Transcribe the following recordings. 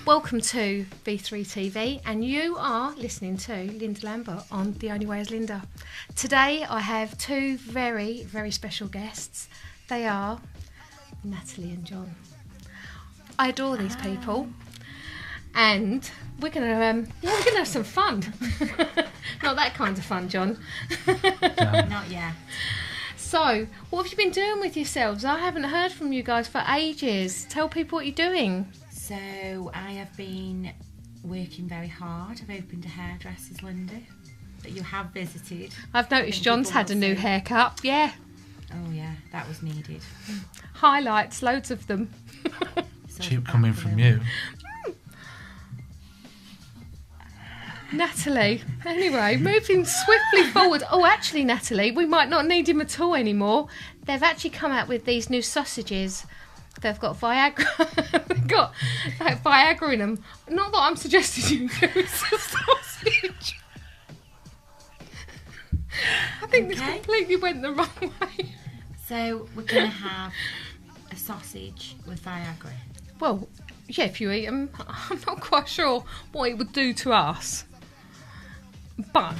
Welcome to B3 TV, and you are listening to Linda Lambert on The Only Way is Linda. Today I have two very, very special guests. They are Natalie and John. I adore these people, and we're gonna have some fun. Not that kind of fun, John. Not yet. So, what have you been doing with yourselves? I haven't heard from you guys for ages. Tell people what you're doing. So I have been working very hard. I've opened a hairdresser's, Linda, that you have visited. I've noticed John's had a new haircut. Yeah. Oh yeah, that was needed. Highlights, loads of them. So Cheap coming from you. Natalie, anyway, moving swiftly forward. Oh, actually, Natalie, we might not need him at all anymore. They've actually come out with these new sausages. They've got Viagra. They've got like Viagra in them. Not that I'm suggesting you use a sausage. I think this completely went the wrong way. So we're going to have a sausage with Viagra. Well, yeah, if you eat them, I'm not quite sure what it would do to us. But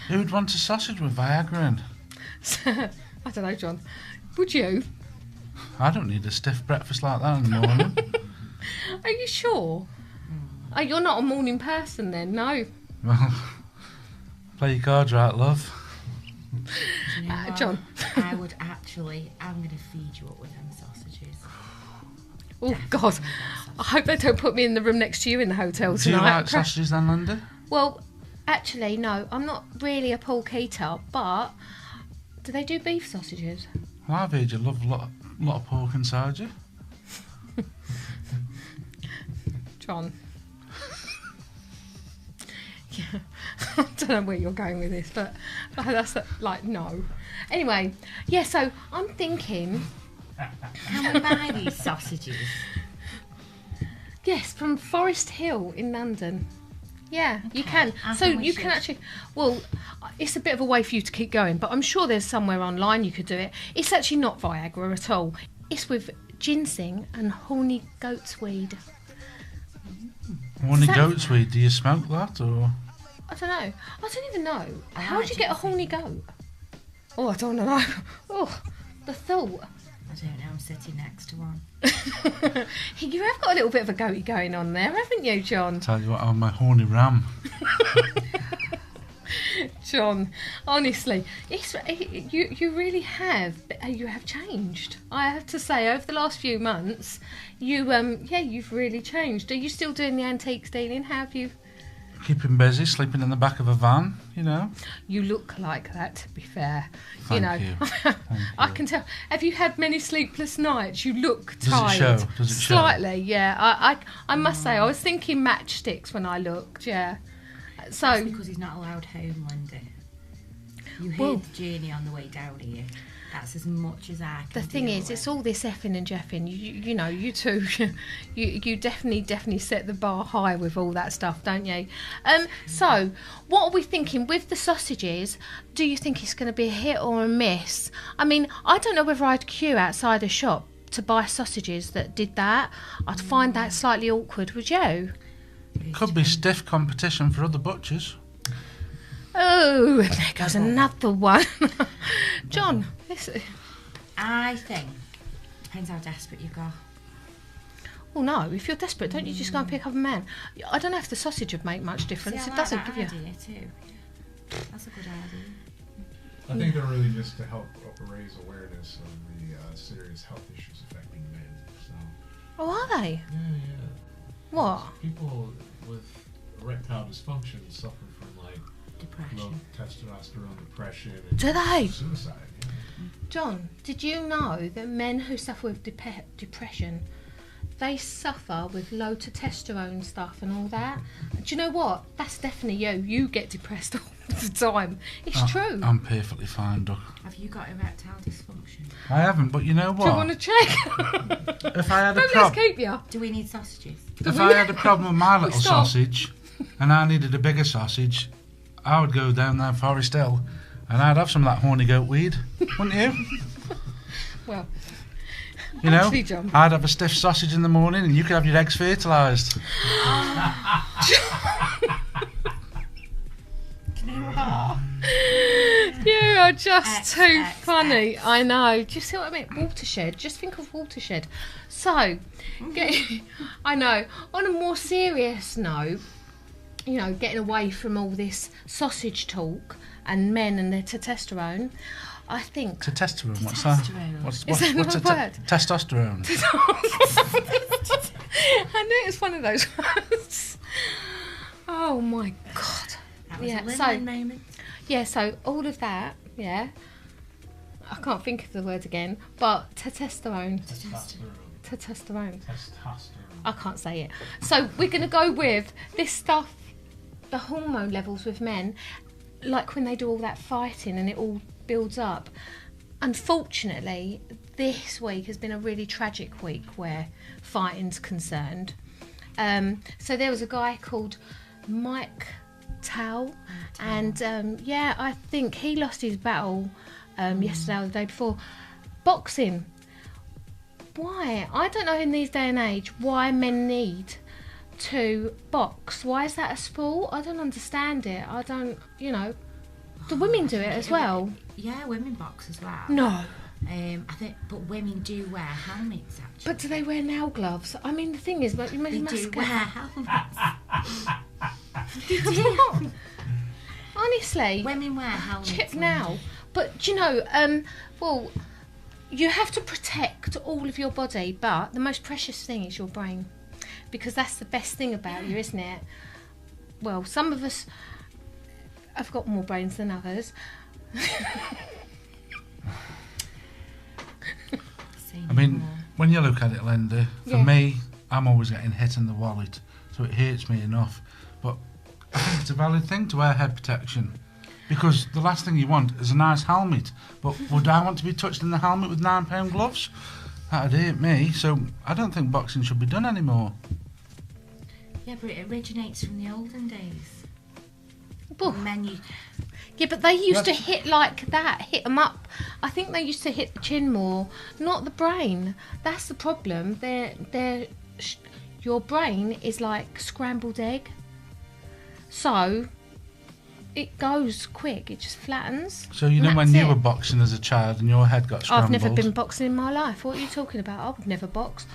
Who'd want a sausage with Viagra in? I don't know, John. Would you? I don't need a stiff breakfast like that in the morning. Are you sure? Oh, you're not a morning person then, no? Well, play your cards right, love. Do you know what? John. I'm going to feed you up with them sausages. Oh, Definitely God. them I hope they don't put me in the room next to you in the hotel Do you tonight. like sausages then, Linda? Well, actually, no. I'm not really a pork eater, but do they do beef sausages? Well, I've heard you love a lot of pork inside you. John. Yeah. I don't know where you're going with this, but that's like, no. Anyway, yeah, so I'm thinking... Can we buy these sausages? Yes, from Forest Hill in London. Yeah, you Okay, can. I So think we you can should. actually... Well, it's a bit of a way for you to keep going, but I'm sure there's somewhere online you could do it. It's actually not Viagra at all. It's with ginseng and horny goat's weed. Horny that- goat's weed, do you smoke that or? I don't know. I don't even know. I How like do you get a ginseng. horny goat? Oh, I don't know. Oh, the thought. I don't know, I'm sitting next to one. You have got a little bit of a goatee going on there, haven't you, John? Tell you what, I'm my horny ram. John, honestly, you really have changed. I have to say, over the last few months, you've really changed. Are you still doing the antique dealing? Have you? Keeping busy, sleeping in the back of a van, you know. You look like that, to be fair. Thank you. I can tell. Have you had many sleepless nights? You look Does it tired. show? Does it show? Slightly, yeah. I must say, I was thinking matchsticks when I looked, yeah. So That's because he's not allowed home, Linda. You heard Well- the journey on the way down here. That's as much as I can the thing deal is, it's with. all this effing and jeffing. You know, you two, you definitely set the bar high with all that stuff, don't you? So, what are we thinking with the sausages? Do you think it's going to be a hit or a miss? I mean, I don't know whether I'd queue outside a shop to buy sausages that did that. I'd find that slightly awkward. Would you? Could be stiff competition for other butchers. Oh, and there goes another one. John, I think depends how desperate you go. well, no, if you're desperate, don't you just go and pick up a man? I don't know if the sausage would make much difference. See, I It doesn't like give that you... idea too. That's a good idea. I think they're really just to help raise awareness of the serious health issues affecting men. So, Oh, are they? yeah. What? People with erectile dysfunction suffer from like low Depression. testosterone, depression, and Do they? suicide. Yeah. John, did you know that men who suffer with depression, they suffer with low testosterone stuff and all that. Do you know what? That's definitely you. You get depressed all the time. It's true. I'm perfectly fine, Doc. Have you got erectile dysfunction? I haven't, but you know what? Do you want to check? If I had a Let's problem, keep you. Do we need sausages? if I had a problem with my little stop. sausage, and I needed a bigger sausage, I would go down there Forest Hill, and I'd have some of that horny goat weed, wouldn't you? Well, You know, actually, John. I'd have a stiff sausage in the morning, and you could have your eggs fertilised. You are just too X. funny. I know. Do you see what I mean? Watershed. Just think of Watershed. So, I know. On a more serious note, you know, getting away from all this sausage talk and men and their testosterone, I think. Testosterone, what's that? Testosterone. What's Is that what's a word? testosterone? I knew it was one of those words. Oh my God. That was Yeah, a so- Lindland moment. Yeah, so all of that, yeah. I can't think of the word again, but testosterone. Testosterone. I can't say it. So we're going to go with this stuff, the hormone levels with men, like when they do all that fighting and it all builds up. Unfortunately, this week has been a really tragic week where fighting's concerned. So there was a guy called Mike TOWIL, and yeah, I think he lost his battle yesterday or the day before. Boxing. Why? I don't know in these day and age why men need to box. Why is that a sport? I don't understand it. I don't, you know. Do women do it as well? Yeah, women box as well. No. I think, but women do wear helmets actually. But do they wear nail gloves? I mean, the thing is, but you They must do get- wear helmets. honestly. Women wear helmets. Check now. But do you know, well, you have to protect all of your body, but the most precious thing is your brain, because that's the best thing about you, isn't it? Well, some of us have got more brains than others. I mean, when you look at it, Linda, for Yeah. me, I'm always getting hit in the wallet, so it hurts me enough. But I think it's a valid thing to wear head protection, because the last thing you want is a nice helmet. But would I want to be touched in the helmet with £9 gloves? That'd hurt me. So I don't think boxing should be done anymore. Yeah, but it originates from the olden days. Oof. Men, Yeah, but they used to That's- hit like that, hit them up. I think they used to hit the chin more, not the brain. That's the problem. Your brain is like scrambled egg. So it goes quick, it just flattens. So you and know when that's you it. were boxing as a child and your head got scrambled? I've never been boxing in my life. What are you talking about? I would never box.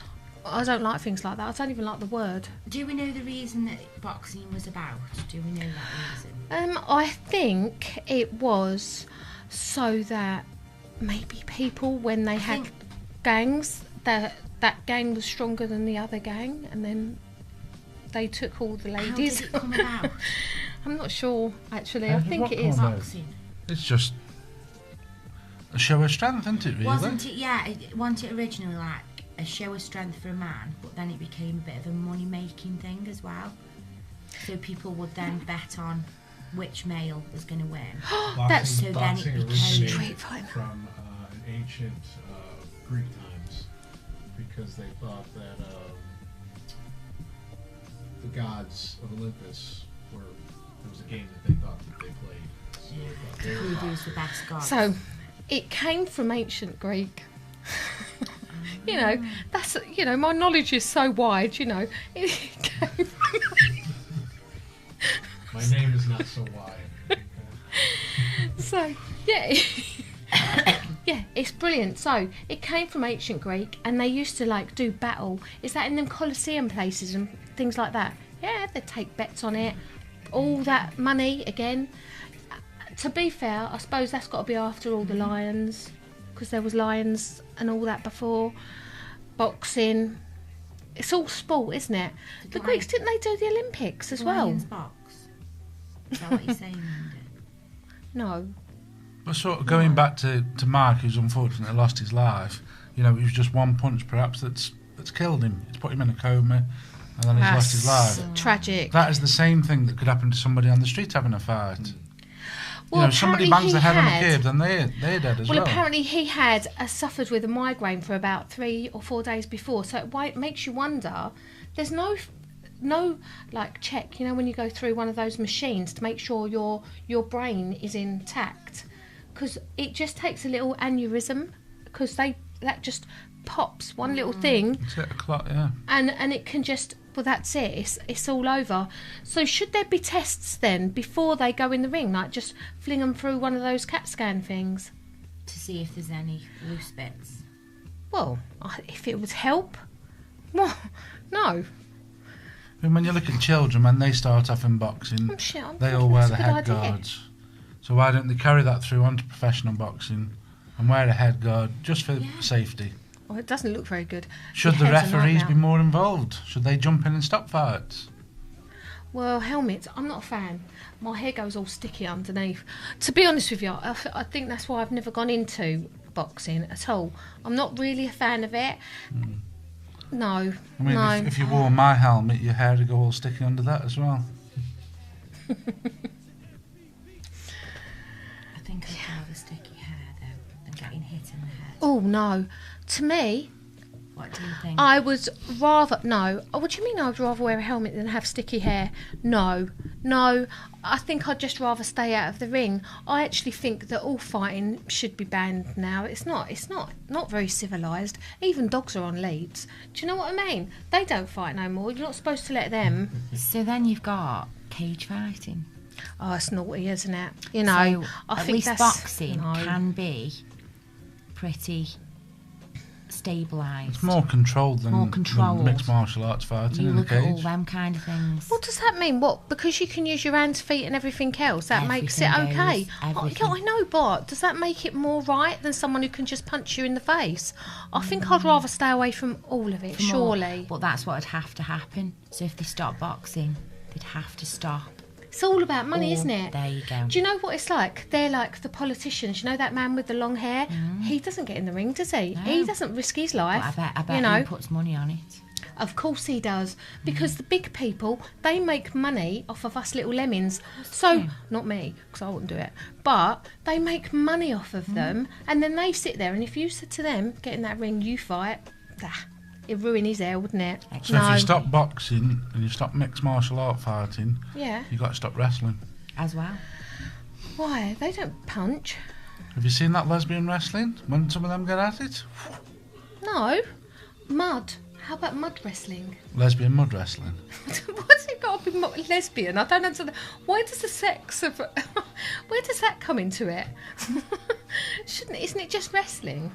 I don't like things like that. I don't even like the word. do we know the reason that boxing was about? Do we know that reason? I think it was so that maybe people, when they had think- gangs, that gang was stronger than the other gang, and then they took all the How ladies. did it come about? I'm not sure, actually. How I did think what it is. come about? Boxing. It's just a show of strength, isn't it, really? Wasn't it? Yeah, wasn't it originally like a show of strength for a man, but then it became a bit of a money-making thing as well. So people would then bet on which male was going to win. That's so then it boxing became originated Street fighter. from an ancient Greek times, because they thought that the gods of Olympus were, there was a game that they thought that they played. So they thought they were who's the best god. So it came from ancient Greek. You know, that's, you know, my knowledge is so wide, you know. It came from... My name is not so wide. So, yeah. Yeah, it's brilliant. So, it came from ancient Greek, and they used to, like, do battle. Is that in them Colosseum places and things like that? Yeah, they'd take bets on it. All that money, again. To be fair, I suppose that's got to be after all the lions, because there was lions and all that before. Boxing. It's all sport, isn't it? Did The the Greeks, didn't they do the Olympics as well? Lions box. Is that what you're saying, Linda? No. But sort of going back to Mark, who's unfortunately lost his life, you know, it was just one punch perhaps that's that's killed him. It's put him in a coma, and then he's lost his life. Tragic. That is the same thing that could happen to somebody on the street having a fight. Well, You know, somebody apparently bangs he their head on a had- kid, then they're dead as well. Well, apparently he had suffered with a migraine for about 3 or 4 days before, so it makes you wonder. There's no like check, you know, when you go through one of those machines to make sure your brain is intact, because it just takes a little aneurysm, because that just pops one little thing, It's at a clot, yeah. and it can just, well, that's it. It's all over. So should there be tests then before they go in the ring, like just fling them through one of those CAT scan things? To see if there's any loose bits. Well, if it would help, well, no. And when you look at children, when they start off in boxing, they all wear the head guards. So why don't they carry that through onto professional boxing and wear a head guard just for safety? Well, it doesn't look very good. Should Your the head's a referees nightmare. be more involved? Should they jump in and stop fights? Well, helmets, I'm not a fan. My hair goes all sticky underneath. To be honest with you, I think that's why I've never gone into boxing at all. I'm not really a fan of it. No, I mean, no. if you wore my helmet, your hair would go all sticky under that as well. I think I'd rather sticky hair though than getting hit in the head. Oh, no. To me, What do you think? I would rather... No. Oh, what do you mean I'd rather wear a helmet than have sticky hair? No. I think I'd just rather stay out of the ring. I actually think that all fighting should be banned now. It's not very civilised. Even dogs are on leads. Do you know what I mean? They don't fight no more. You're not supposed to let them. So then you've got cage fighting. Oh, it's naughty, isn't it? You know, So I at think least that's... boxing no. can be pretty stabilised. It's more controlled than, More than controlled. mixed martial arts fighting You in a look at all cage. them kind of things. What does that mean? What? Because you can use your hands, feet and everything else, that makes it Everything okay? goes, Oh, everything. yeah, I know, but does that make it more right than someone who can just punch you in the face? I think I'd rather stay away from all of it, From all- surely. But that's what would have to happen. So if they stop boxing, they'd have to stop. It's all about money, all- isn't it? There you go. Do you know what it's like? They're like the politicians. You know that man with the long hair? He doesn't get in the ring, does he? No. He doesn't risk his But life. I bet you know. he puts money on it. Of course he does, because the big people, they make money off of us little lemmings. So, not me, because I wouldn't do it, but they make money off of them, and then they sit there, and if you said to them, get in that ring, you fight, it'd ruin his hair, wouldn't it? So if you stop boxing and you stop mixed martial art fighting, Yeah. you've got to stop wrestling. As well. Why? They don't punch. Have you seen that lesbian wrestling? When some of them get at it? No. Mud. How about mud wrestling? Lesbian mud wrestling. What's it got to be lesbian? I don't understand. Why does the sex of... Where does that come into it? Isn't it just wrestling?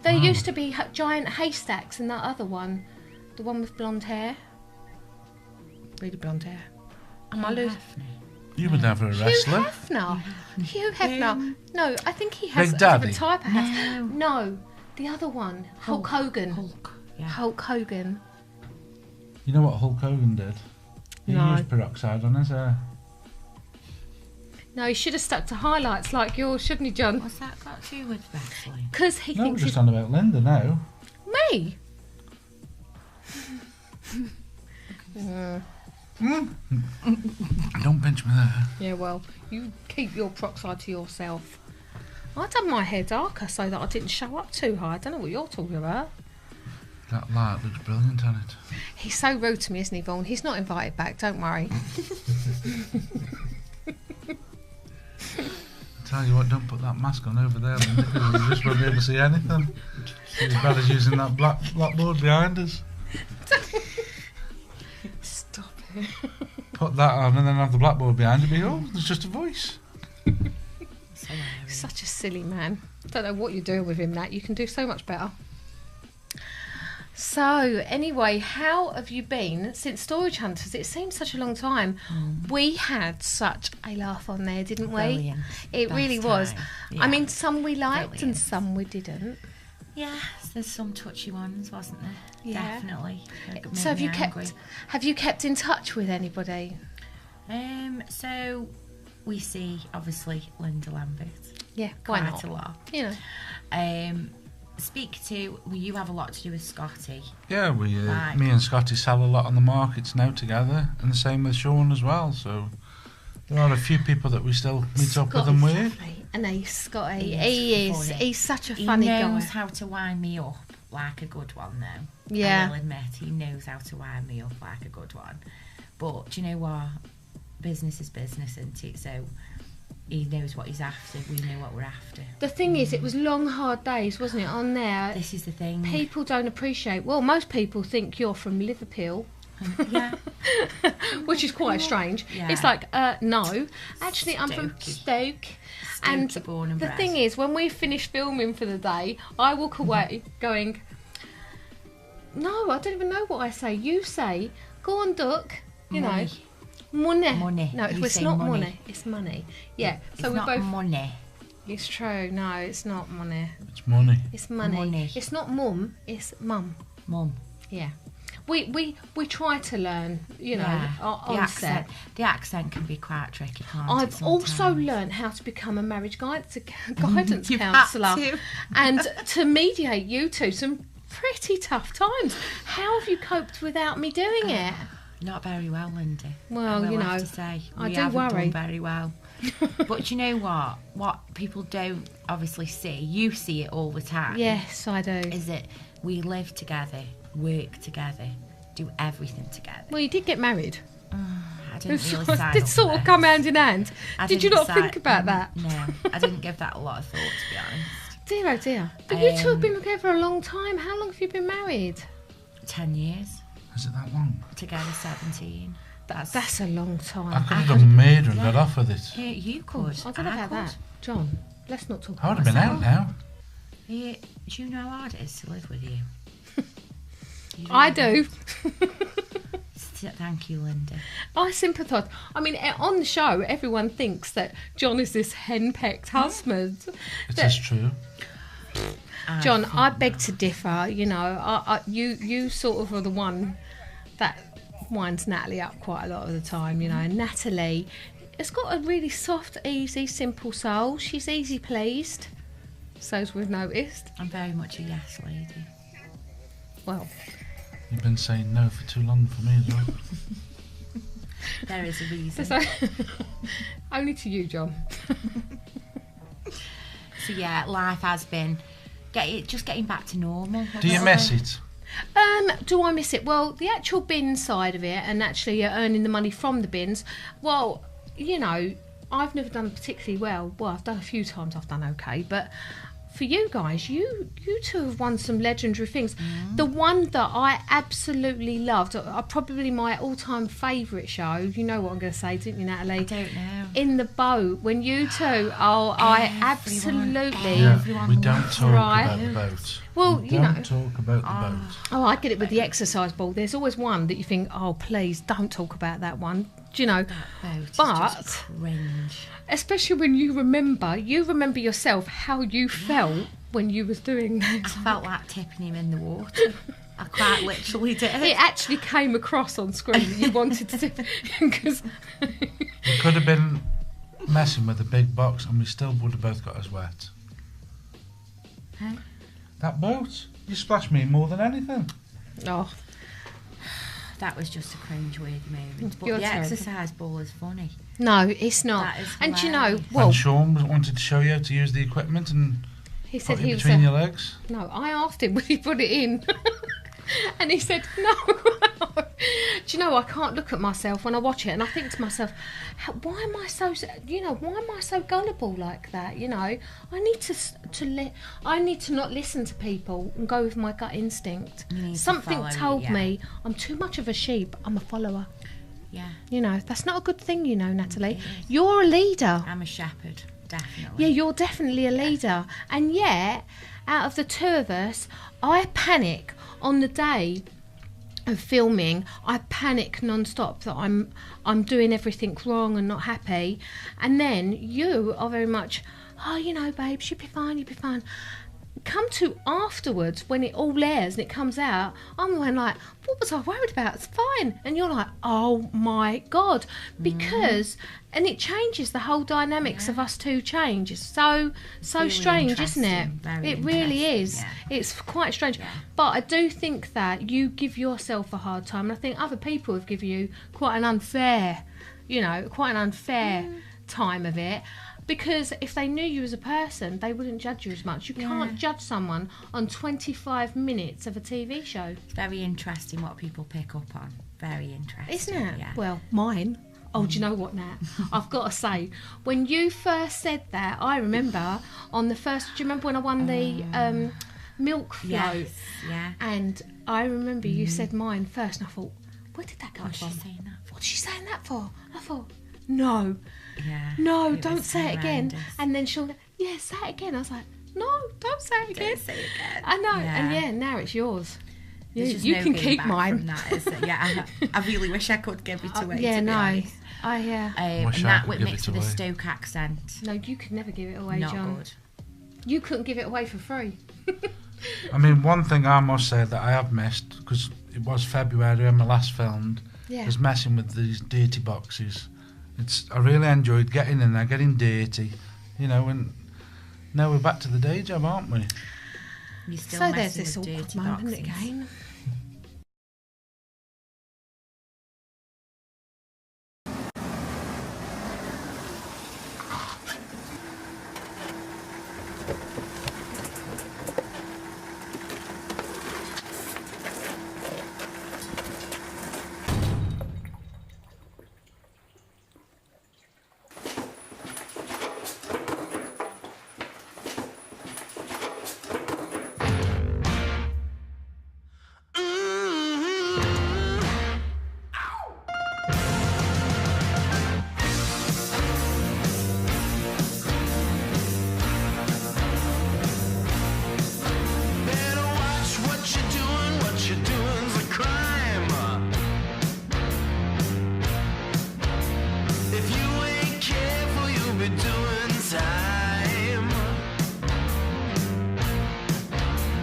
There used to be giant haystacks in that other one. The one with blonde hair. Really blonde hair. Am I losing? You would never a wrestler. Hugh Hefner. No, I think he has Big a Daddy? different type of hat. No, the other one. Hulk Hogan. Hulk. Yeah. Hulk Hogan. You know what Hulk Hogan did? He No. used peroxide on his hair. No, he should have stuck to highlights like yours, shouldn't he, John? What's that got to do with wrestling? Because he No, we're thinks just he's... on about Linda now. Me? Don't pinch me there. Yeah, well, you keep your peroxide to yourself. I done my hair darker so that I didn't show up too high. I don't know what you're talking about. That light looks brilliant on it. He's so rude to me, isn't he, Vaughan? He's not invited back, don't worry. Tell you what, don't put that mask on over there, Linda, because you just won't be able to see anything. It's as bad as using that blackboard behind us. Stop it. Put that on and then have the blackboard behind you. Oh, there's just a voice. So hilarious. Such a silly man. Don't know what you're doing with him, Nat. You can do so much better. So, anyway, how have you been since Storage Hunters? It seems such a long time. We had such a laugh on there, didn't we? Brilliant. It Best really was. time. I Yeah. mean, some we liked Brilliant. and some we didn't. Yeah, there's some touchy ones, wasn't there? Yeah. Definitely. It So, made me angry. have you kept in touch with anybody? So we see obviously Linda Lambert Yeah, why quite not? a lot. You know. speak to. Well, you have a lot to do with Scotty. Yeah, Right. me and Scotty sell a lot on the markets now together, and the same with Sean as well. So there are a few people that we still meet up with and Scotty's with. lovely. And he's Scotty. He is He is. funny. He's such a He funny knows guy. how to wind me up like a good one, though. Yeah. I will admit, he knows how to wind me up like a good one. But do you know what? Business is business, isn't it? So he knows what he's after. We know what we're after. The thing is, it was long, hard days, wasn't it? On there, This is the thing. people don't appreciate. Well, most people think you're from Liverpool. Yeah. Which is quite strange. Yeah. It's like, no. Actually, I'm from Stoke. Stoke. And Stoke born and the bred. thing is, when we finish filming for the day, I walk away going, no, I don't even know what I say. You say, go on, duck. You Money. know, money. Money. No, You it's say not money. money. It's money. Yeah. It's So we not both. money. It's true. No, it's not money. It's money. It's money. Money. It's not mum. It's mum. Mum. Yeah. We try to learn, you know, Yeah. on set. The accent can be quite tricky, can't it, I've also sometimes? learned how to become a marriage guidance You've had counsellor to. and to mediate you two some pretty tough times. How have you coped without me doing it? Not very well, Lindy. Well, I will you have know, to say. I We do haven't worry. done very well. But do you know what? What people don't obviously see, you see it all the time. Yes, I do. Is that we live together, work together, do everything together. Well, you did get married. I didn't really It sign did up sort for of this. come hand in hand. I Did you didn't not think about that? No, I didn't give that a lot of thought, to be honest. Dear, oh dear. But you two have Um, been together a long time. How long have you been married? 10 years, Is it that long? together 17. That's a long time. I could have could- done murder and got yeah. off with it. Yeah, you could. I don't know about could. that. John, let's not talk I would about have been out myself. now. Yeah, do you know how hard it is to live with you? You I really do. Thank you, Linda. I sympathise. I mean, on the show, everyone thinks that John is this henpecked husband. It That- is true. John, I beg to differ. You know, you sort of are the one that winds Natalie up quite a lot of the time. You know, and Natalie has got a really soft, easy, simple soul. She's easy pleased, so as we've noticed. I'm very much a yes lady. Well, You've been saying no for too long for me as well. There is a reason. so only to you, John. So yeah, life has been just getting back to normal. Do you miss it? Do I miss it? Well, the actual bin side of it and actually earning the money from the bins, well, you know, I've never done particularly well. Well, I've done a few times, I've done okay, but for you guys, you two have won some legendary things. The one that I absolutely loved, probably my all-time favourite show, you know what I'm going to say, didn't you, Natalie? I don't know. In the boat, when you two, I absolutely... Everyone we don't loves talk Right. about the boat. Well, we you don't know. talk about the boat. Oh, I get it with the exercise ball. There's always one that you think, oh, please don't talk about that one. Do you know? Boat is But- just cringe. Especially when you remember yourself how you felt when you was doing that. I felt like tipping him in the water. I quite literally did. It actually came across on screen. You wanted to, because We could have been messing with a big box and we still would have both got us wet. Huh? That boat, you splashed me more than anything. oh, That was just a cringe-worthy moment. But You're the terrible. exercise ball is funny. no, it's not. That is And do you know, hilarious. well, And Sean wanted to show you how to use the equipment and he said put he it was. between your legs. No, I asked him would he put it in, and he said no. Do you know, I can't look at myself when I watch it, and I think to myself, why am I so, why am I so gullible like that? You know, I need I need to not listen to people and go with my gut instinct. You need to Something follow, told yeah. me I'm too much of a sheep. I'm a follower. Yeah, You know, that's not a good thing. You know, Natalie, you're a leader. I'm a shepherd, definitely. Yeah, you're definitely a leader. And yet, out of the two of us, I panic on the day of filming. I panic non-stop that I'm doing everything wrong and not happy. And then you are very much, oh, you know, babes, you'll be fine, you'll be fine. come to afterwards when it all airs and it comes out, I'm going like, what was I worried about? It's fine. And you're like, oh my God. Because, and it changes the whole dynamics of us two change. It's so Really strange, isn't it? very It really interesting, is. yeah. It's quite strange. Yeah. But I do think that you give yourself a hard time. And I think other people have given you quite an unfair, time of it. Because if they knew you as a person, they wouldn't judge you as much. You can't judge someone on 25 minutes of a TV show. It's very interesting what people pick up on. Very interesting. Isn't it? Yeah. Well, mine. Oh, do you know what, Nat? I've got to say, when you first said that, I remember on the first... Do you remember when I won the milk float? Yes, yeah. And I remember you said mine first, and I thought, where did that come What's she from? saying that for? What's she saying that for? I thought, no. Yeah. No, It don't was say it again. horrendous. And then she'll go, yeah, say it again. I was like, no, don't say it again. Don't say it again. I know. Yeah. And yeah, now it's yours. There's just you no can going keep back mine. from that, is there? Yeah, I really wish I could give it away. Yeah, to be no. honest. Wish And I that could with give mixed it with a away. Stoke accent. No, you could never give it away, Not John. good. You couldn't give it away for free. I mean, one thing I must say that I have missed, because it was February when my last filmed, Yeah. was messing with these dirty boxes. I really enjoyed getting in there, getting dirty, and now we're back to the day job, aren't we? You're still So there's messing this with awkward dirty moment boxes. again. Better watch what you're doing's a crime. If you ain't careful, you'll be doing time.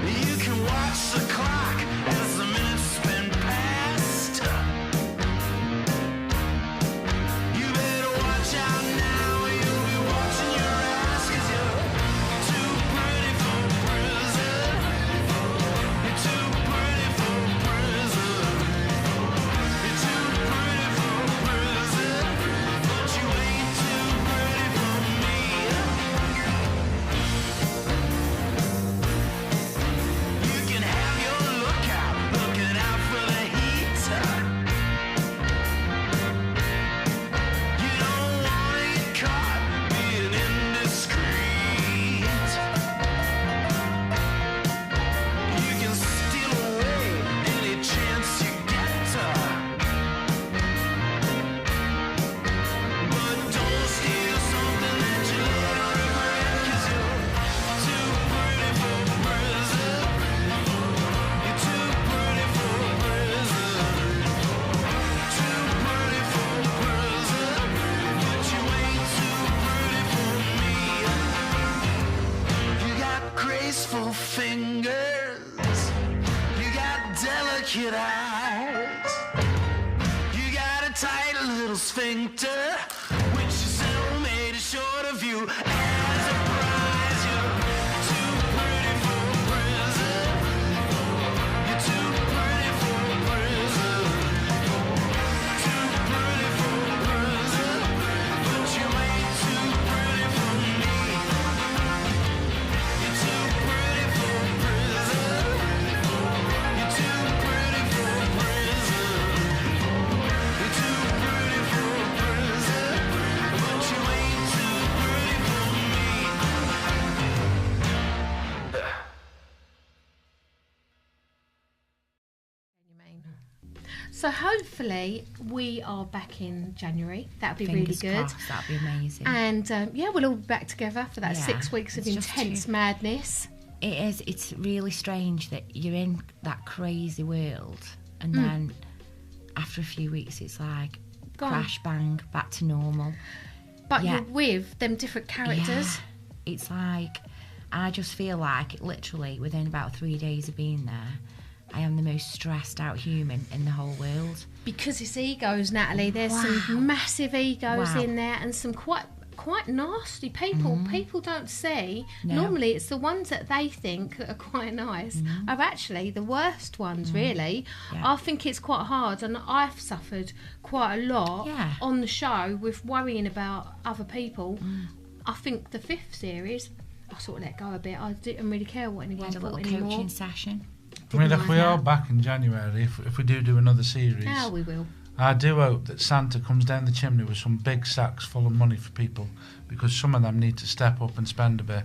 You can watch the clock as the minutes spin past. You better watch out now, or you'll be watching your ass, 'cause you're too pretty for prison. You're too pretty for prison. You're too pretty for prison. But you ain't too pretty for me. You can have your lookout, looking out for the heat. You don't wanna get caught being indiscreet. You can steal away any chance you get, but don't steal something that you later regret, 'cause you're too pretty for prison. You're too pretty for prison. Too pretty for prison, but you ain't too pretty for me. You got graceful fingers, you got delicate eyes, you got a tight little sphincter, which is still made short of you as a prize. You're too pretty for prison. You're too pretty for prison. Too pretty for prison, but you ain't too pretty for me. You're too pretty for prison. You're too pretty for prison. You're too pretty for prison, but you ain't too pretty for me. So hopefully we are back in January. That'd be Fingers really good. crossed, that'd be amazing. And yeah, we'll all be back together for that Yeah, 6 weeks of it's just intense too- madness. It is. It's really strange that you're in that crazy world, and then after a few weeks, it's like Gone. crash bang back to normal. But Yeah. you're with them different characters. Yeah. It's like I just feel like, literally, within about 3 days of being there, I am the most stressed out human in the whole world. Because it's egos, Natalie. There's some massive egos in there, and some quite nasty people. People don't see. Normally, it's the ones that they think that are quite nice are actually the worst ones, really. I think it's quite hard, and I've suffered quite a lot on the show with worrying about other people. I think the 5th series, I sort of let go a bit. I didn't really care what anyone Had a thought little anymore. coaching session. I mean, if we are back in January, if we do another series, We will. I do hope that Santa comes down the chimney with some big sacks full of money for people, because some of them need to step up and spend a bit.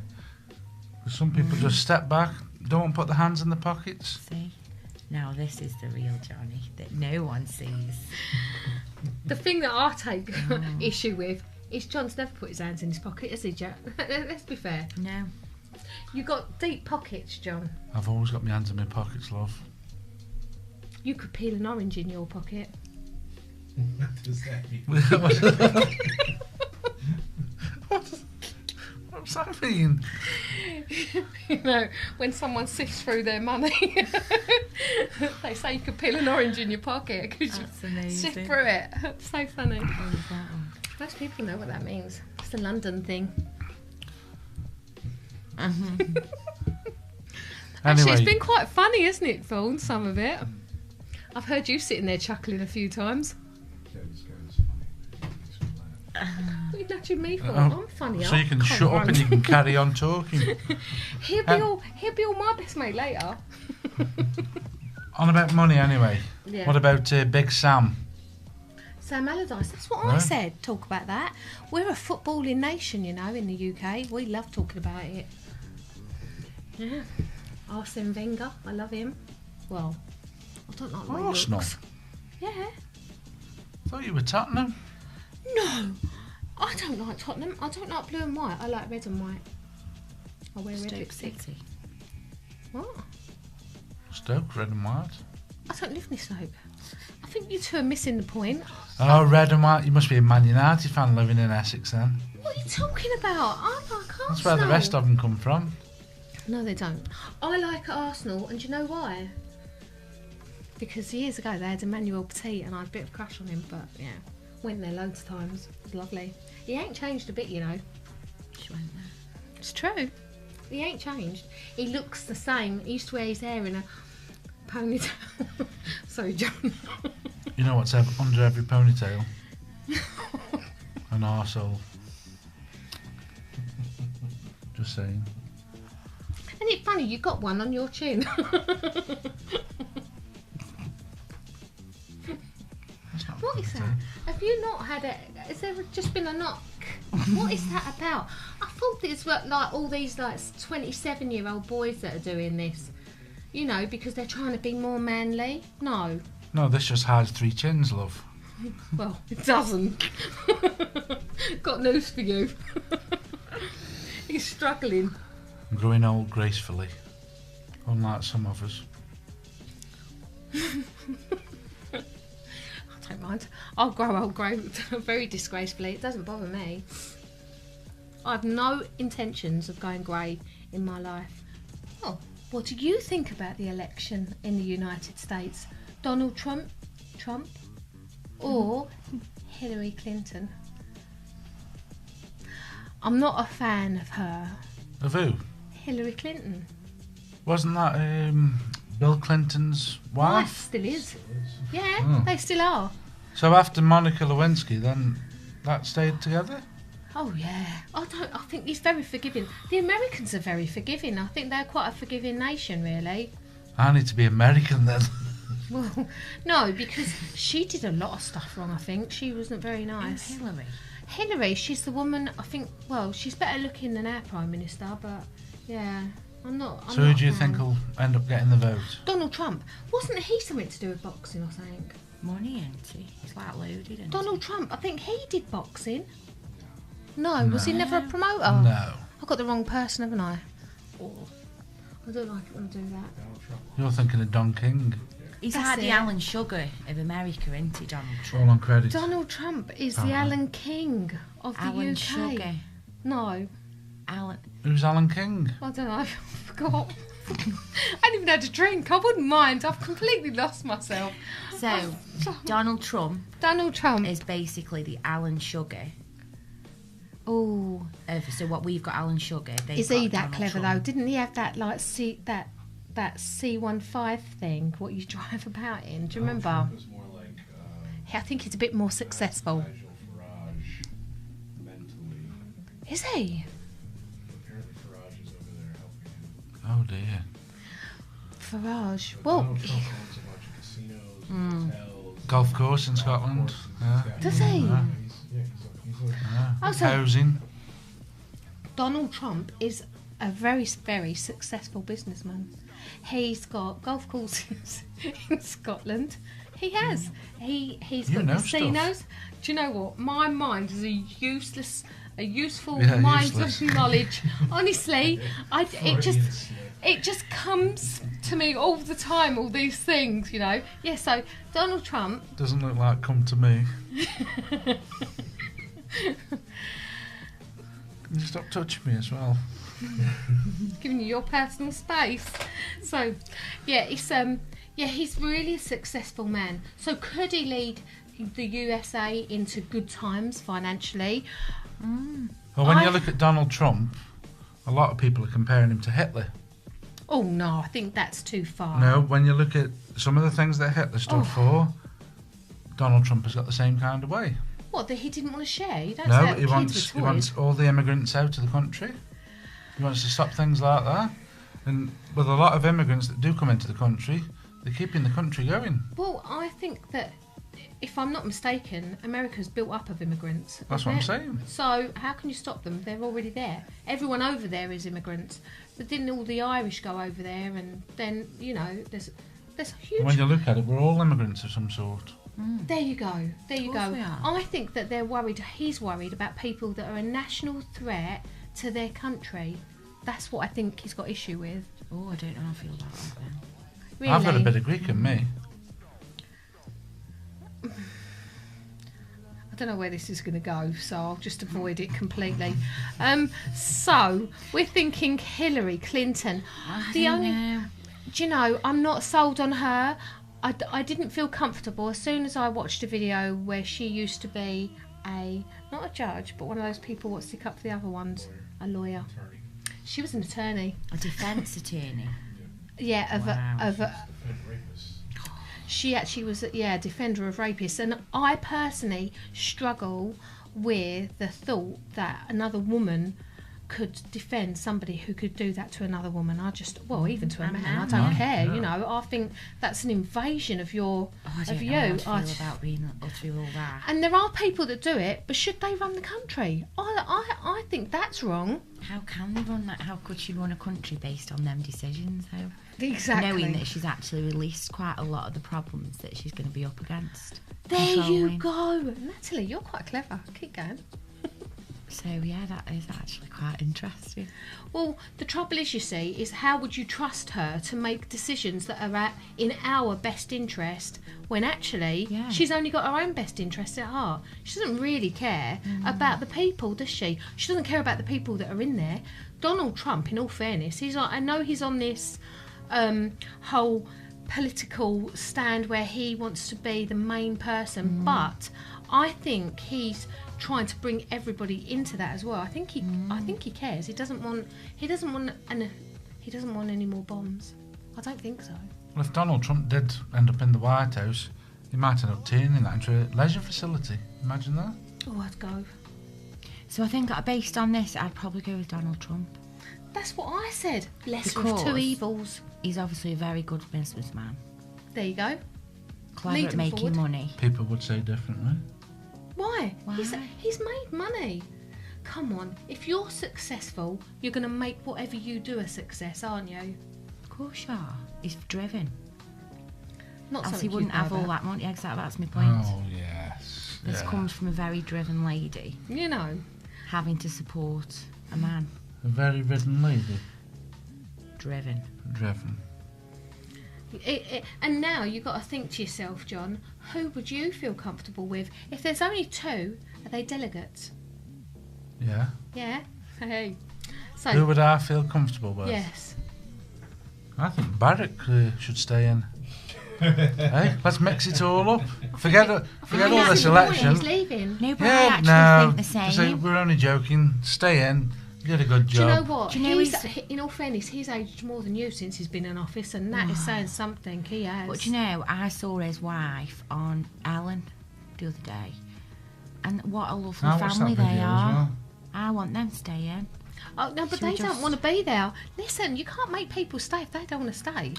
Because some people just step back, don't put their hands in their pockets. See? Now this is the real Johnny that no one sees. The thing that I take issue with is John's never put his hands in his pocket, has he, Jack? Let's be fair. No. You've got deep pockets, John. I've always got my hands in my pockets, love. You could peel an orange in your pocket. What does that mean? What's that mean? You know, when someone sifts through their money, they say you could peel an orange in your pocket because you That's amazing. sift through it. That's so funny. What was that one? Most people know what that means. It's a London thing. Actually, it's been quite funny, isn't it, Vaughan, some of it? I've heard you sitting there chuckling a few times. What are you nudging me for? I'm funny. So you can shut up and you can carry on talking. He'll be all my best mate later. On about money anyway. Yeah. What about Big Sam? Sam Allardyce, that's what I said. Talk about that. We're a footballing nation, you know, in the UK. We love talking about it. Yeah. Arsene Wenger, I love him. Well, I don't like the way he Arsenal? looks. Yeah. I thought you were Tottenham. No, I don't like Tottenham. I don't like blue and white. I like red and white. I wear red Stoke lipstick. City. What? Stoke, red and white. I don't live near Stoke. I think you two are missing the point. Oh, red and white. You must be a Man United fan living in Essex then. What are you talking about? I like Arsenal. That's where the rest of them come from. No, they don't. I like Arsenal, and do you know why? Because years ago they had Emmanuel Petit, and I had a bit of a crush on him, but yeah, went there loads of times. It was lovely. He ain't changed a bit, you know. She went there. It's true. He ain't changed. He looks the same. He used to wear his hair in a ponytail. Sorry, John. You know what's under every ponytail? An arsehole. Just saying. Isn't it funny? You got one on your chin. What is that? Have you not had it? Has there just been a knock? What is that about? I thought it's like all these like 27-year-old boys that are doing this. You know, because they're trying to be more manly. No. No, this just hides 3 chins, love. Well, it doesn't. Got news for you. He's struggling. I'm growing old gracefully, unlike some of us. I don't mind. I'll grow old very disgracefully. It doesn't bother me. I have no intentions of going grey in my life. Oh, what do you think about the election in the United States? Donald Trump or Hillary Clinton? I'm not a fan of her. Of who? Hillary Clinton. Wasn't that Bill Clinton's wife? Still is. Yeah, they still are. So after Monica Lewinsky, then that stayed together? Oh yeah. I think he's very forgiving. The Americans are very forgiving. I think they're quite a forgiving nation, really. I need to be American then. Well, no, because she did a lot of stuff wrong, I think. She wasn't very nice. Hillary, she's the woman, I think, well, she's better looking than our Prime Minister, but yeah, I'm not. So who do you think will end up getting the vote? Donald Trump. Wasn't he something to do with boxing or something? Money, ain't he? He's like loaded, ain't Donald Trump, I think he did boxing. No, was he never a promoter? No. I got the wrong person, haven't I? Oh, I don't like it when I do that. You're thinking of Don King. He's That's like the it. Alan Sugar of America, isn't he, Donald Trump? All on credit. Donald Trump is the Alan King of the Alan UK. Sugar. No. Alan. Who's Alan King? I don't know. I forgot. I hadn't even had a drink. I wouldn't mind. I've completely lost myself. So, Donald Trump Donald Trump. is basically the Alan Sugar. Oh, So what we've got Alan Sugar. They've is he got that Donald clever Trump. though? Didn't he have that like that C15 thing? What you drive about in? Do you remember? Trump is more like I think he's a bit more successful. Nigel Farage mentally. Is he? Apparently Farage is over there helping him. Oh dear. Farage. Well, Donald Trump owns a bunch of casinos, hotels, Golf course in golf Scotland. courses. Yeah. He's got- Does he? Yeah. He's like Yeah. Oh, so- Housing. Donald Trump is a very, very successful businessman. He's got golf courses in Scotland. He has. He's You got know casinos. stuff. Do you know what? My mind is a useful Yeah, mind useless. of knowledge. Honestly, it just comes to me all the time. All these things, you know. Yeah. So Donald Trump. Doesn't look like come to me. Can you stop touching me as well? Giving you your personal space. So, yeah, he's really a successful man. So, could he lead the USA into good times financially? Well, when I- you look at Donald Trump, a lot of people are comparing him to Hitler. Oh no, I think that's too far. No, when you look at some of the things that Hitler stood for, Donald Trump has got the same kind of way. What, that he didn't want to share? You don't No, say he kids wants with he toys. wants all the immigrants out of the country. He wants to stop things like that. And with a lot of immigrants that do come into the country, they're keeping the country going. Well, I think that, if I'm not mistaken, America's built up of immigrants. That's what I'm saying. So how can you stop them? They're already there. Everyone over there is immigrants. But didn't all the Irish go over there? And then, you know, there's a huge... When you look at it, we're all immigrants of some sort. There you go. There you Of course go. we are. I think that they're worried. He's worried about people that are a national threat to their country. That's what I think he's got issue with. Oh, I don't know how I feel about that then. Really. I've got a bit of Greek in me. I don't know where this is going to go, so I'll just avoid it completely. So we're thinking Hillary Clinton. I don't know. Do you know, I'm not sold on her. I didn't feel comfortable as soon as I watched a video where she used to be not a judge, but one of those people what stick up for the other ones, a lawyer. attorney. She was an attorney. A defence attorney. Yeah, Wow. Defend rapists. she actually was a defender of rapists, and I personally struggle with the thought that another woman could defend somebody who could do that to another woman. Even to a man, I don't No, care. no. You know, I think that's an invasion of your Oh, I of don't you. know how I I- feel about being through all that. and there are people that do it, but should they run the country? I think that's wrong. How can they run that? How could she run a country based on them decisions, though? Exactly. Knowing that she's actually released quite a lot of the problems that she's going to be up against. There you Controlling. go, Natalie. You're quite clever. Keep going. So yeah, that is actually quite interesting. Well, the trouble is, you see, is how would you trust her to make decisions that are in our best interest when actually Yeah. she's only got her own best interest at heart. She doesn't really care about the people, does she? She doesn't care about the people that are in there. Donald Trump, in all fairness, I know he's on this whole political stand where he wants to be the main person, but I think he's trying to bring everybody into that as well. I think he cares. He doesn't want any more bombs. I don't think so. Well, if Donald Trump did end up in the White House, he might end up turning that into a leisure facility. Imagine that. Oh, I'd go. So I think based on this, I'd probably go with Donald Trump. That's what I said. Lesser of Because- two evils. He's obviously a very good businessman. There you go. Clever Lead at him making forward. money. People would say differently. Why? Why? He's made money. Come on. If you're successful, you're going to make whatever you do a success, aren't you? Of course you are. He's driven. Not Else something he wouldn't you know have all about. that money. Exactly, that's my point. Oh, yes. This Yeah. comes from a very driven lady You know. having to support a man. A very ridden lady. Driven. Driven. And now you've got to think to yourself, John, who would you feel comfortable with? If there's only two, are they delegates? Yeah. Yeah? Hey. So Who would I feel comfortable with? yes. I think Barrack should stay in. Hey, let's mix it all up. Forget all this election. He's leaving. No, but I actually think the same. Say, we're only joking. Stay in. You did a good Do you job. know what? Do you know In all fairness, he's aged more than you since he's been in office, and that is saying something. He has. But do you know, I saw his wife on Ellen the other day, and what a lovely I watched family that they video as are. well. I want them to stay in. Oh no, but Should we they don't just- want to be there. Listen, you can't make people stay if they don't want to stay.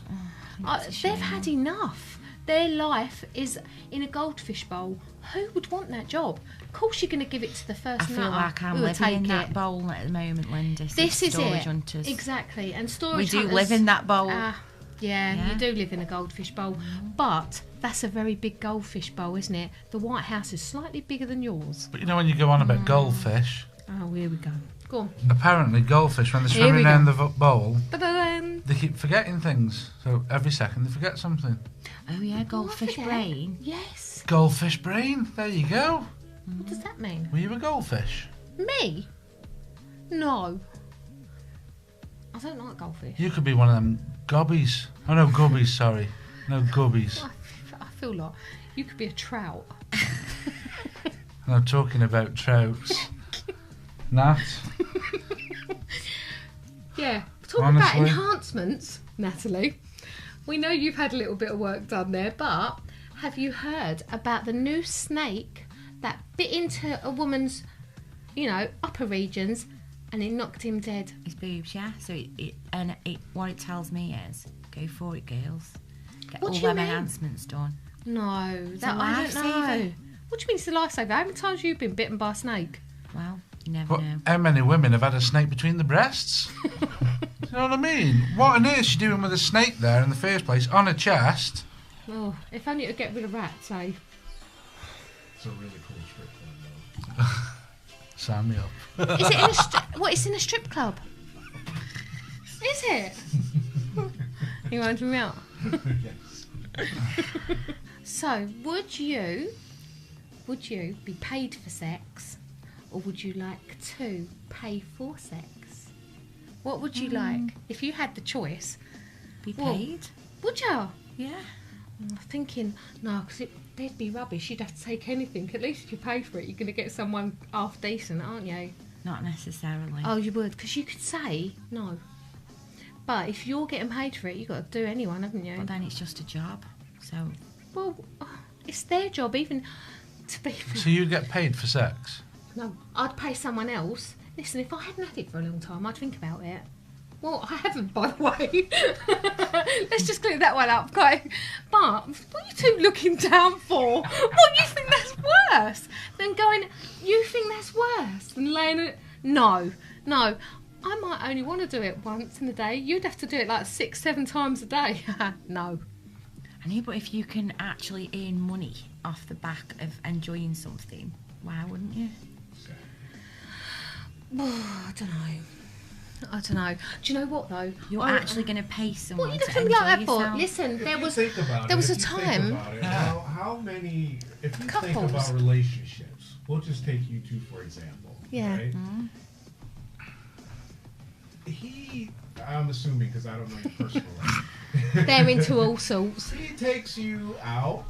It's a They've shame. had enough. Their life is in a goldfish bowl. Who would want that job? Of course, you're going to give it to the first I feel nutter like I'm who will living take in that it. bowl at the moment, Linda. So This is storage it. hunters. Exactly, and We storage do hunters, live in that bowl. Yeah, you Yeah. do live in a goldfish bowl, but that's a very big goldfish bowl, isn't it? The White House is slightly bigger than yours. But you know when you go on about goldfish, Oh, here we go. Go on. apparently goldfish, when they're Here we swimming go. around the bowl, Ba-da-dum. they keep forgetting things. So every second they forget something. Oh yeah, goldfish forget. brain. Yes. Goldfish brain. There you go. What does that mean? Were you a goldfish? Me? No. I don't like goldfish. You could be one of them gobbies. Oh no, gubbies. Sorry, no gubbies. I feel like you could be a trout. No, talking about trouts. Nat. Yeah. Talking about Honestly. enhancements, Natalie. We know you've had a little bit of work done there, but have you heard about the new snake that bit into a woman's, upper regions and it knocked him dead? His boobs, yeah. So what it tells me is, go for it, girls. Get What all do you them mean? enhancements done. No, that a I don't know. lifesaver. What do you mean it's a lifesaver? How many times have you been bitten by a snake? Well, you never But know. how many women have had a snake between the breasts? You know what I mean? What on earth you doing with a snake there in the first place on a chest? Oh, if only to get rid of rats, eh? It's a really cool strip club, though. Sign me up. Is it in a what? It's in a strip club. Is it? You want me out? Yes. So, would you be paid for sex, or would you like to pay for sex? What would you like if you had the choice? Be Well, paid? Would you? Yeah. I'm thinking, no, because they'd be rubbish. You'd have to take anything. At least if you pay for it, you're going to get someone half decent, aren't you? Not necessarily. Oh, you would, because you could say no. But if you're getting paid for it, you've got to do anyone, haven't you? But then it's just a job. So Well, it's their job, even to be. So you get paid for sex? No, I'd pay someone else. Listen, if I hadn't had it for a long time, I'd think about it. Well, I haven't, by the way. Let's just clear that one up, okay? But what are you two looking down for? What, you think that's worse than going, you think that's worse than laying it? No. I might only want to do it once in a day. You'd have to do it like 6-7 times a day. No. I know, but if you can actually earn money off the back of enjoying something, why wouldn't you? Oh, I don't know. Do you know what though? You're actually going to pay someone What are you to looking enjoy like that for? yourself. Listen, If there you was think about there it, was a if you think time. about it, how many? If you Couples. think about relationships, we'll just take you two for example. Yeah. Right? I'm assuming because I don't know you personally. They're into all sorts. He takes you out.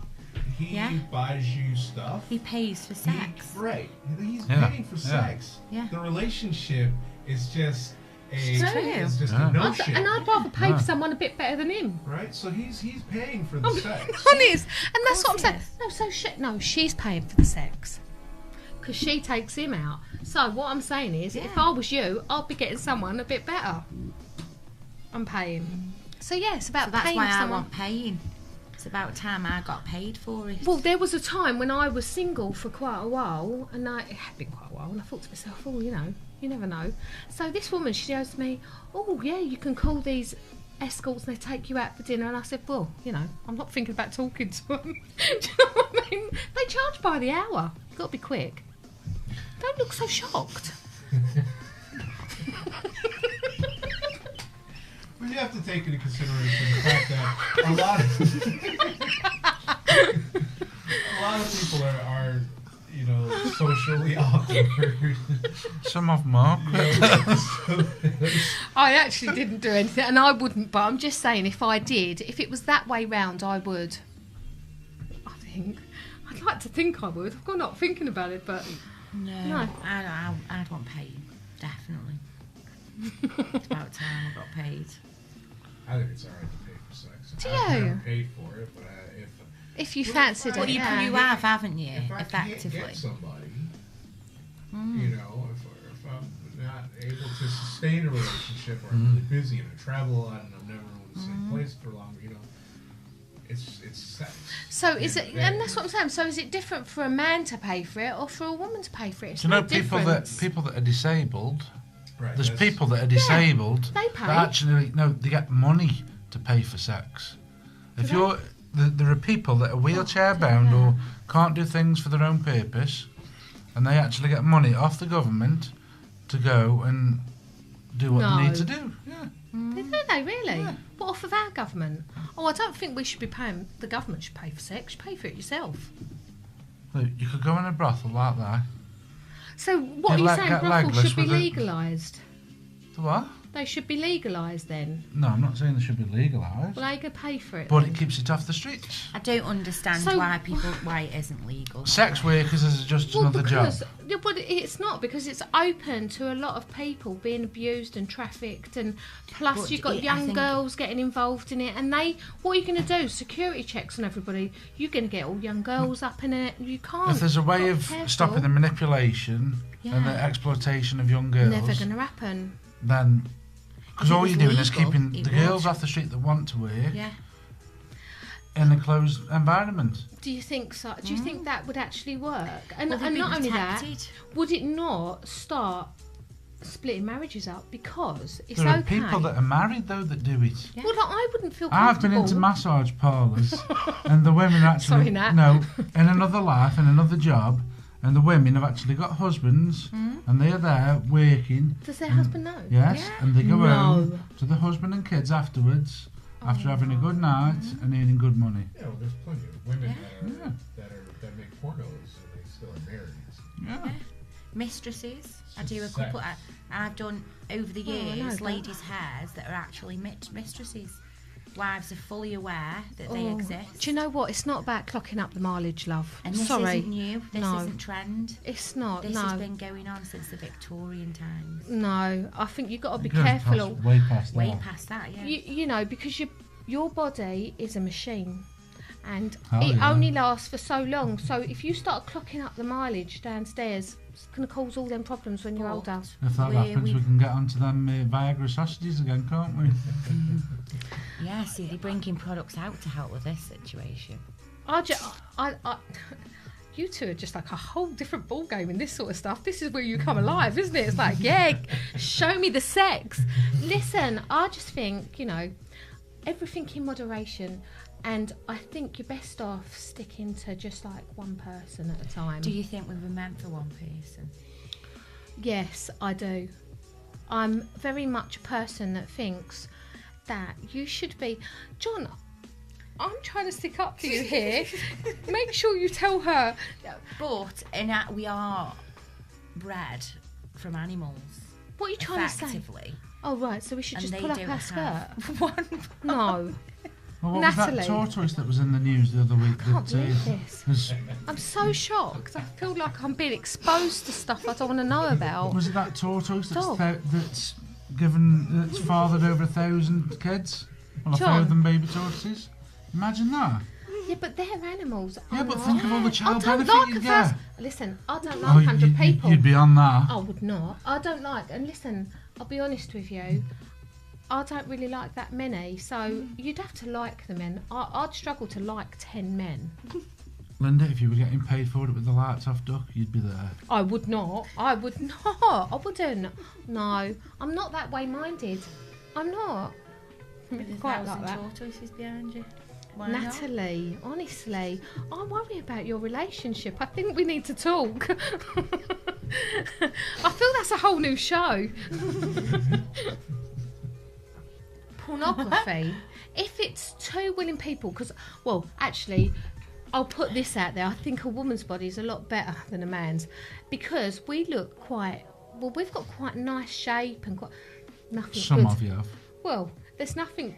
He Yeah. buys you stuff. He pays for sex. Right. He's Yeah. paying for Yeah. sex. Yeah. The relationship is just a It's true. it's just Yeah. a notion. And I'd rather pay Yeah. for someone a bit better than him. Right? So he's paying for the sex. Honest, and that's what I'm course saying. he is. No, she's paying for the sex because she takes him out. So what I'm saying is, if I was you, I'd be getting someone a bit better. I'm paying. So yeah, it's about So that's paying why I someone. want paying. It's about time I got paid for it. Well, there was a time when I was single for quite a while, and it had been quite a while, and I thought to myself, oh, you never know. So this woman, she goes to me, oh, yeah, you can call these escorts and they take you out for dinner. And I said, well, I'm not thinking about talking to them. Do you know what I mean? They charge by the hour. You've got to be quick. Don't look so shocked. But you have to take into consideration the fact that a lot of people are socially awkward. Some of them are. So I actually didn't do anything, and I wouldn't. But I'm just saying, if I did, if it was that way round, I would. I think I'd like to think I would. I've got not thinking about it, but No. I'd want paid, definitely. It's about time I got paid. I think it's alright to pay for sex. Do I've you? never paid for it, but if you fancied But it, you yeah. have, haven't you? if I Effectively. can't get somebody, you know, if I'm not able to sustain a relationship, or I'm really busy and I travel a lot and I'm never in the same place for long, you know, it's sex. So is it? And that's what I'm saying. So is it different for a man to pay for it or for a woman to pay for it? It's Do you know no people that are disabled? Right, There's that's- people that are disabled they pay. that actually they get money to pay for sex. If you're there are people that are wheelchair bound or can't do things for their own purpose, and they actually get money off the government to go and do what they need to do. Yeah. Do they really? What, off of our government? Oh, I don't think we should be paying. The government should pay for sex. Pay for it yourself. Look, you could go in a brothel like that. So what are you saying? Get Brothels legless should be with it. legalised. The what? They should be legalised then. No, I'm not saying they should be legalised. Well, they could pay for it. But then. it keeps it off the streets. I don't understand So- why it isn't legal. Sex workers is just Well, another job. because, yeah, but it's not, because it's open to a lot of people being abused and trafficked, and plus But you've got I young think- girls getting involved in it, and what are you going to do? Security checks on everybody. You're going to get all young girls up in it. You can't. If there's a way Got of careful. stopping the manipulation and the Yeah. exploitation of young girls, Never going to happen. then because If it all was you're doing is legal, keeping it the would. girls off the street that want to work Yeah. in a closed environment. Do you think so? Do you think that would actually work? And, Well, they'd and be not only protected. that, would it not start splitting marriages up because it's There are okay? people that are married though that do it. Yeah. Well, I wouldn't feel I've been comfortable. into massage parlours and the women are Sorry, actually Nat. no in another life, in another job, and the women have actually got husbands and they are there working. Does their husband know? Yes, Yeah. and they go No. home to the husband and kids afterwards after having a good night and earning good money. Yeah, well, there's plenty of women Yeah. that make pornos and they still are married. Yeah. Mistresses. I do a Sex. couple. I've done over the Oh, I know years that. ladies' hairs that are actually mistresses. Wives are fully aware that they Oh. exist. Do you know what? It's not about clocking up the mileage, love. And this Sorry. isn't new. This No. isn't trend. It's not. This no. has been going on since the Victorian times. No. I think you've got to be It goes careful. way past Way that. past that, yeah. You know, because your body is a machine. And Oh, it yeah. only lasts for so long. So if you start clocking up the mileage downstairs, it's going to cause all them problems when you're But- older. If that happens, we can get onto them Viagra sausages again, can't we? Yeah, see, they're bringing products out to help with this situation. You two are just like a whole different ball game in this sort of stuff. This is where you come alive, isn't it? It's like, yeah, show me the sex. Listen, I just think, everything in moderation. And I think you're best off sticking to just like one person at a time. Do you think we were meant for one person? Yes, I do. I'm very much a person that thinks that you should be... John, I'm trying to stick up for you here. Make sure you tell her. But we are bred from animals. What are you trying to say? Effectively. Oh, right, so we should And just they pull up don't our skirt. have one. No, Well, what Natalie. was that tortoise that was in the news the other week? I can't That, believe this. was, I'm so shocked. I feel like I'm being exposed to stuff I don't want to know about. was it that tortoise Dog. that's fathered over 1,000 kids? Well, John. 1,000 baby tortoises. Imagine that. Yeah, but they're animals. Yeah, I'm but not. think of all the I child don't benefit like you a get. first... Listen, I don't like 100 people. You'd be on that. I would not. I don't like, and listen, I'll be honest with you, I don't really like that many, so you'd have to like the men. I'd struggle to like 10 men. Linda, if you were getting paid for it with the lights off, duck, you'd be there. I would not. I wouldn't. No, I'm not that way minded. I'm not. There's Quite like 1,000 that. tortoises behind you. Why not? Natalie, honestly, I worry about your relationship. I think we need to talk. I feel that's a whole new show. Pornography. If it's two willing people, because, well, actually, I'll put this out there. I think a woman's body is a lot better than a man's because we look quite, well, we've got quite nice shape and quite, nothing Some good. of you have. Well, there's nothing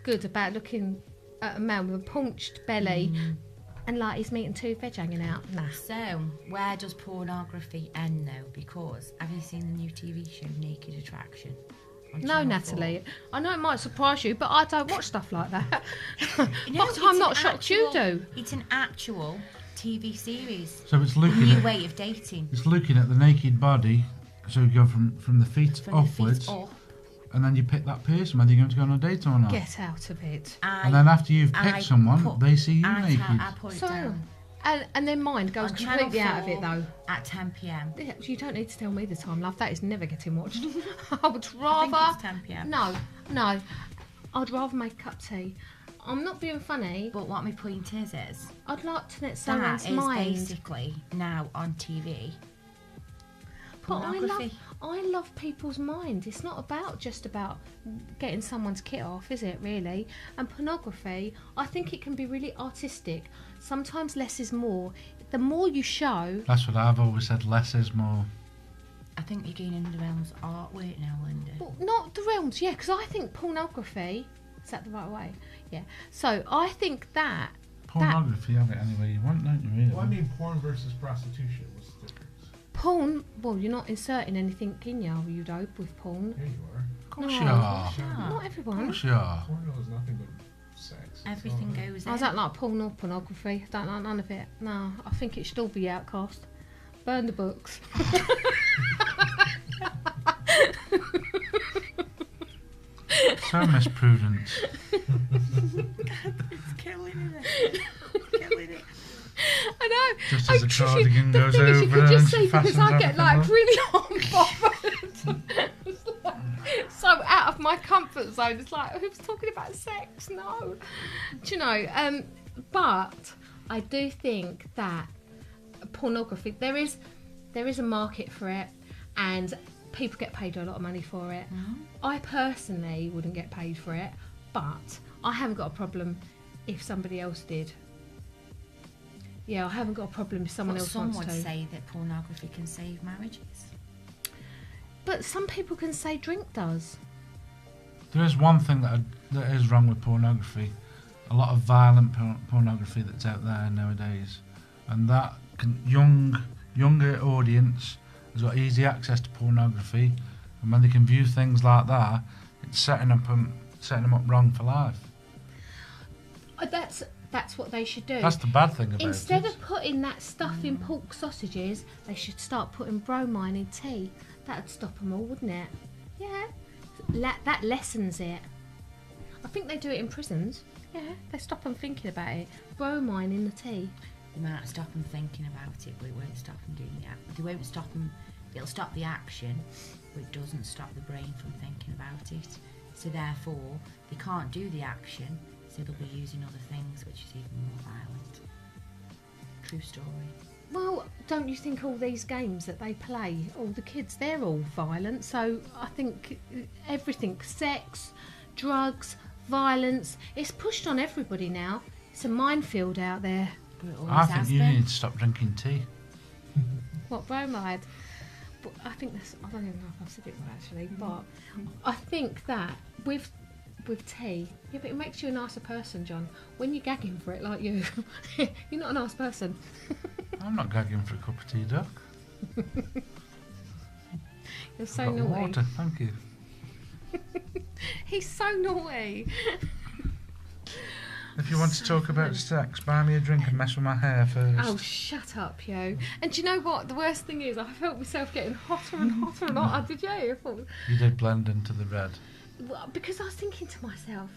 good about looking at a man with a paunched belly and like he's meat and two veg hanging out. Nah. So, where does pornography end though? Because have you seen the new TV show Naked Attraction? On No, Channel Natalie. 4? I know it might surprise you, but I don't watch stuff like that. No, But I'm it's not an shocked you actual- do. It's an actual TV series. So it's A looking new at way of dating. it's looking at the naked body. So you go from the feet From upwards, the feet up. and then you pick that person whether you're going to go on a date or not. Get out of it. And then after you've I picked someone, put- they see you I naked. put it So, down. and then mine goes On completely Channel out of it 4 though. At 10 p.m. Yeah, you don't need to tell me the time, love. That is never getting watched. I would I think rather. it's 10 p.m. No. I'd rather make a cup of tea. I'm not being funny. But what my point is I'd like to let that someone's is mind. basically now on TV. But Pornography. I love people's mind. It's not just about getting someone's kit off, is it, really? And pornography, I think it can be really artistic. Sometimes less is more. The more you show, That's what I've always said. Less is more. I think you're getting into the realms of artwork now, Linda. well, not the realms, yeah, because I think pornography, is that the right way? Yeah. So I think that Pornography, you have it any way you want, don't you? Really? Well, I mean, porn versus prostitution. What's the difference? porn, well, you're not inserting anything in you dope with porn. Here you are. Of course No. you are. Not Of everyone. course you are. Porno is nothing but sex. It's Everything all- goes I in. don't like porn or pornography. I don't like none of it. No, I think it should all be outcast. Burn the books. So Miss Prudence. It's killing it. Killing it. I know. Just as the Actually, cardigan the goes thing is, you over could and just she see because fastens I get like everything really unbothered. It's like, so out of my comfort zone. It's like, who's talking about sex? No. Do you know? But I do think that pornography, there is a market for it, and people get paid a lot of money for it. I personally wouldn't get paid for it, but I haven't got a problem if somebody else did. Yeah, I haven't got a problem if someone But else some wants would to. say that pornography can save marriages. But some people can say drink does. There is one thing that is wrong with pornography. A lot of violent pornography that's out there nowadays, and that younger audience has got easy access to pornography, and when they can view things like that, it's setting them up wrong for life. That's what they should do. That's the bad thing about Instead it. of putting that stuff in pork sausages, they should start putting bromine in tea. That'd stop them all, wouldn't it? Yeah. That lessens it. I think they do it in prisons. Yeah, they stop them thinking about it. Bromine in the tea. They might stop them thinking about it, but it won't stop them doing the act. They won't stop them. It'll stop the action, but it doesn't stop the brain from thinking about it. So therefore, they can't do the action, so they'll be using other things, which is even more violent. True story. Well, don't you think all these games that they play, all the kids, they're all violent. So I think everything, sex, drugs, violence, it's pushed on everybody now. It's a minefield out there. But it I always think has you been. need to stop drinking tea. What, bromide? But I think that's, I don't even know if I've said it right actually, but I think that with tea, yeah, but it makes you a nicer person, John. When you're gagging for it like you, you're not a nice person. I'm not gagging for a cup of tea, Doc. You're so Got naughty. water, thank you. He's so naughty. If you want to talk about sex, buy me a drink and mess with my hair first. Oh, shut up, yo. And do you know what? The worst thing is, I felt myself getting hotter and hotter and hotter. Did you? I thought, You did blend into the red. well, because I was thinking to myself,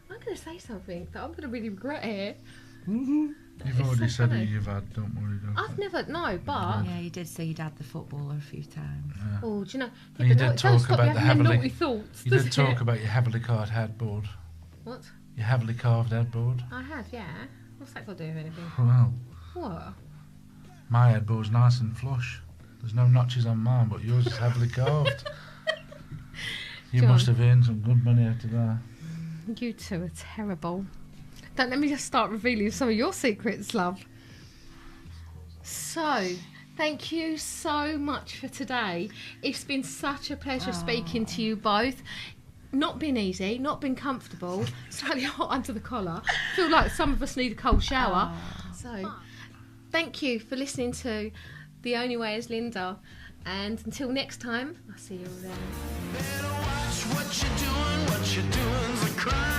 I'm going to say something that I'm going to really regret here. You've It's already so said funny. who you've had, don't worry, Doc. I've never, no, but... Yeah, you did say you'd had the footballer a few times. Yeah. Oh, do you know? And you but did don't talk stop about you the having them heavily- naughty thoughts. You does did talk it? about your heavily carved headboard. What? Your heavily carved headboard. I have, yeah. What's that got to do with anything? Well, What? my headboard's nice and flush. There's no notches on mine, but yours is heavily carved. You John. must have earned some good money out of that. You two are terrible. Don't let me just start revealing some of your secrets, love. So, Thank you so much for today. It's been such a pleasure speaking to you both. Not been easy, not been comfortable, slightly hot under the collar. Feel like some of us need a cold shower. So, thank you for listening to The Only Way is Linda. And until next time, I'll see you all then. Better watch what you're doing's a crime.